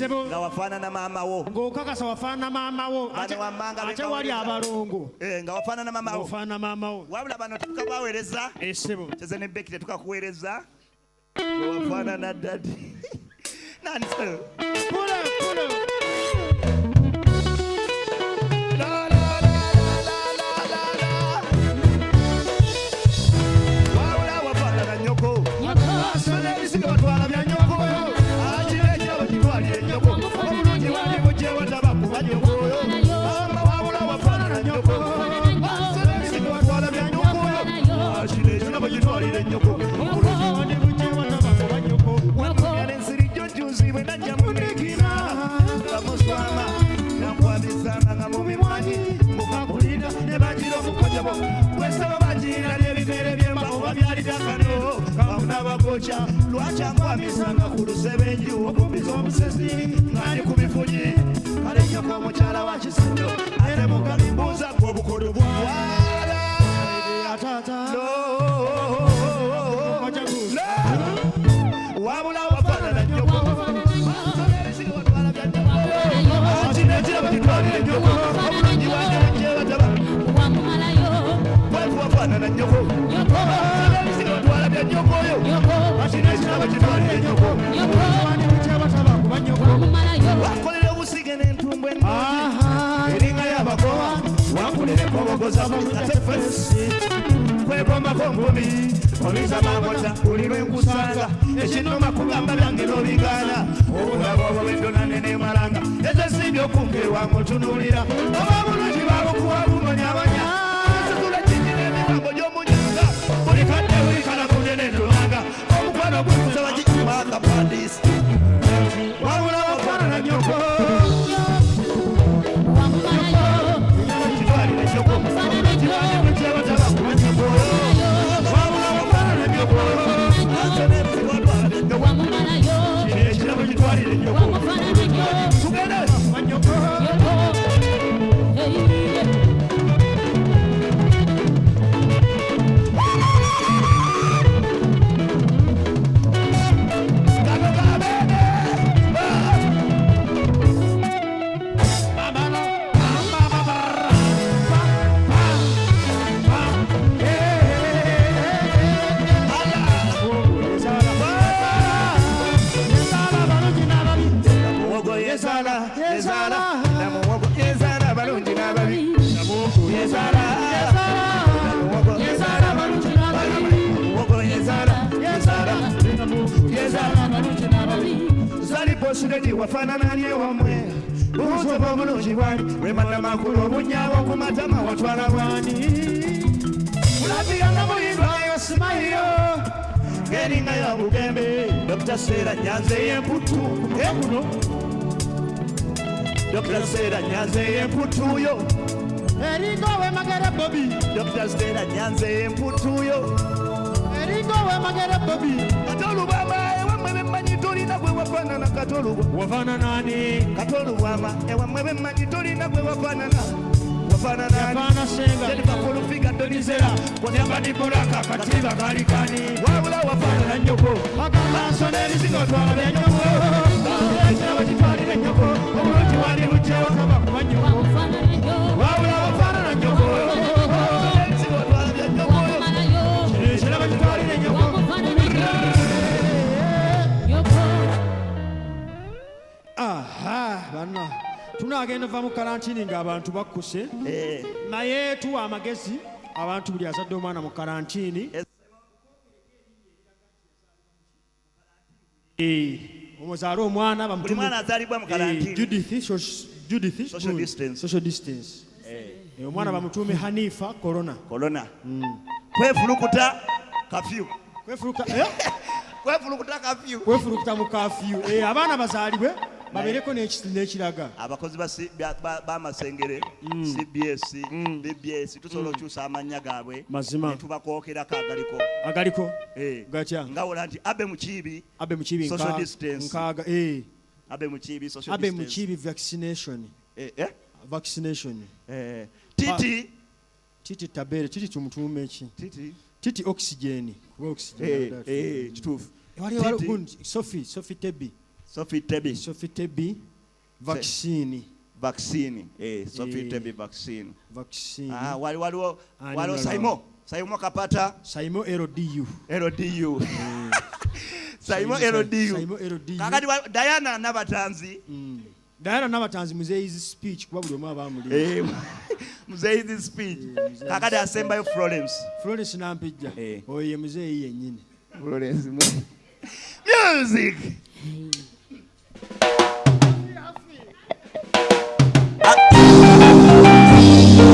nga wafaanana maama wo ng'okakasa wafaanana maama wo ate wali abalongo nga wafaanana maama wo ofaanana maama wo wabula bano tukabaweereza essebo kyeze ne Becky tetukakuweereza gwe wafaanana dadi nanso lwakyangwamisanga ku lusebenju okumbiza omusezi ng'ali ku bifunyi kale nnyoko omukyala wa kisindo ate mugalimbuuza gw'obukodo bwala wabula wafaanana nnyoko kinekirabo kitwalire nnyoko obulungi wanjebakyebadaba bwefu wafaanana nnyoko wakolera obusige n'entumbu eringa y'abakowa wakulira ekobogoza mulitatefesi kwekombako ngumi obiza mangota ulirwe nkusanga ekinoma kugamba byange n'obigaana obulabo obwo bwendonane n'emalanga ezesimbye okungerwanga otunuulira oba bulungi babukuwa bumanyamanya situla kinyina emigambo gy'omunyanga buli kadde wiikala kunene ntulanga omukwano gwekusaba kikimaka padisi wabula wafaanana nnyoko kitwalire nnyoko kiwandibukyebazaba kuba nnyoko wabula wafaanana nnyoko kiri ekirabo kitwalire nnyoko tugende mannyoko Siredi wafaanana ali ewamwe buuza bw'obulungi bwali wemana makulu obunyaabo ku matama watwala bwani mulabiyanga muyindwayo simayo ng'eringa ya bugembe Dr. Seera Nyanze y'emputu ekuno Dr. Seera Nyanze y'emputuyo eringa ow'emagere Bobi Dr. Seera Nyanze y'emputuyo eringa ow'emagere Bobi katolubama ewamwe bemmanyi tolina gwe wafaanana katolubwa wafaanana ani katolubwama ewamwe bemmanyi tolina gwe wafaanana wafaanana senga bakulufiga donizera konyamba dibolaka katiba galikani wabula wafaanana nnyoko agamba nsona ebizigo twala bya nnyoko ekirabo kitwalire nnyoko obulungi wali bukyewa kaba kuba nnyoko wabula wafaanana nnyoko ebizigo twala bya nnyoko ekirabo kitwalire nnyoko bana tunagenda va mu karantini ng'abantu bakkuse naye tuwa amagezi abantu buli azadde omwana mu karantini omuzaale omwana Judith social distance omwana bamutuume Hanifa corona kwefulukuta kafyu kwefulukuta mu kafyu abaana bazaalibwe babeereko n'ekiraga abakozi b'amasengere CBS BBS tusobola okukyusa amannya gaabwe ne tubakookerako agaliko gatya ngawola nti Abe Mukiibi social distance nkaaga Abe Mukiibi social distance Abe Mukiibi vaccination Titi Tabere Titi tumutuume eki Titi oxygen kuba oxygen kituufu Sophie Tebi Sophie Tebi. Sophie Tebi. Vaccine. Vaccine. Sophie Tebi vaccine. Vaccine. Waliwo Saimo Kapata. Saimo LDU. Saimo LDU. Kakati Diana Nabatanzi. Diana Nabatanzi muzeyi's speech kuba buli omu abamuli. Muzeyi's speech. Kakati asembayo Florence. Florence nampijja. Oyo muzeyi yennyini. Florence. Music.